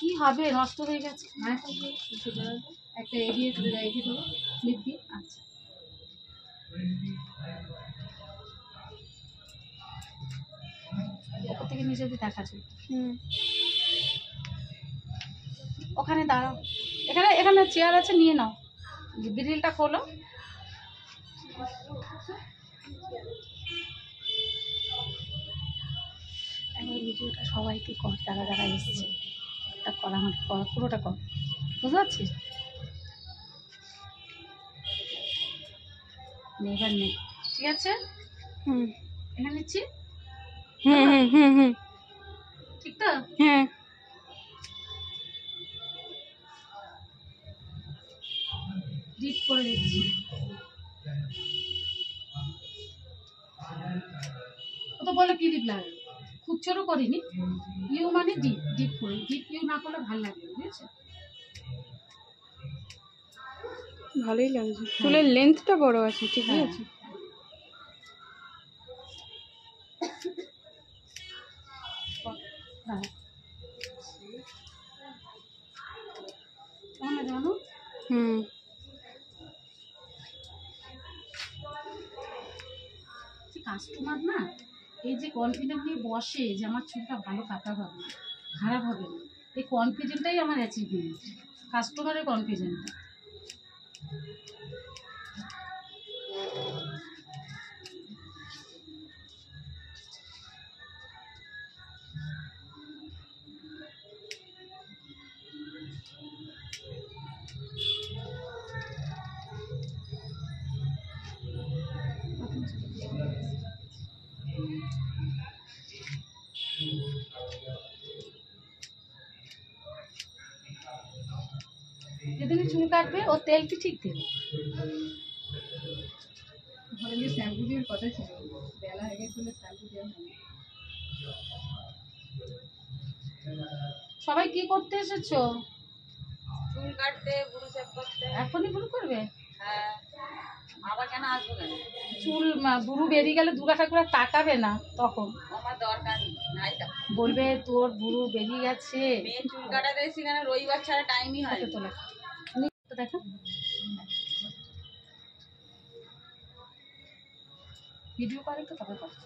কি হবে, নষ্ট হয়ে গেছে। একটা এগিয়ে দেবো লিপ দিয়ে। আচ্ছা ওপর থেকে নিচে দিয়ে দেখা যায়। ওখানে দাঁড়াও, এখানে এখানে চেয়ার আছে, নিয়ে নাও। গ্রিলটা খোলো। একবার ভিডিওটা সবাইকে কর, যারা যারা এসছে একটা কর, আমাকে কর, পুরোটা কর, বুঝতে পারছিস? এবার নে, ঠিক আছে? এখানে নিচ্ছি। ঠিক তো? হ্যাঁ। ডিপ করে দিচ্ছি। ও তো বলে কি ডিপ লাগে, খুব ছোট করিনি। ইউ মানে ডিপ, ডিপ করে, ডিপ ইউ না করলে ভালো লাগে, বুঝেছো? ভালোই লাগছে, চুলের লেন্থটা বড় আছে, ঠিকই আছে। জানো কাস্টমার না এই যে কনফিডেন্ট নিয়ে বসে যে আমার চুলটা ভালো কাটা হবে না, খারাপ হবে না, এই কনফিডেন্টটাই আমার অ্যাচিভমেন্ট, কাস্টমারের কনফিডেন্টটা। যেদিন চুল কাটবে ও তেল কি ঠিক দেবে। শ্যাম্পু দিয়ে কথা ছিল, বেলা হয়ে গেছিল, শ্যাম্পু দেওয়া হয়নি। সবাই কি করতে এসেছো? চুল কাটতে, বুড়ো সেভ করতে। এখনই বুড়ো করবে? হ্যাঁ, আবার কেন আসবো কেন? চুল বুড়ো বেরিয়ে গেলে দুর্গা ঠাকুর তাকাবে না, তখন আমার দরকার নাই, বলবে তোর বুড়ো বেরিয়ে গেছে। মেয়ে চুল কাটাতে সেখানে রবিবার ছাড়া টাইমই হয় তো দেখা ভিডিও করে তো তবে কথা।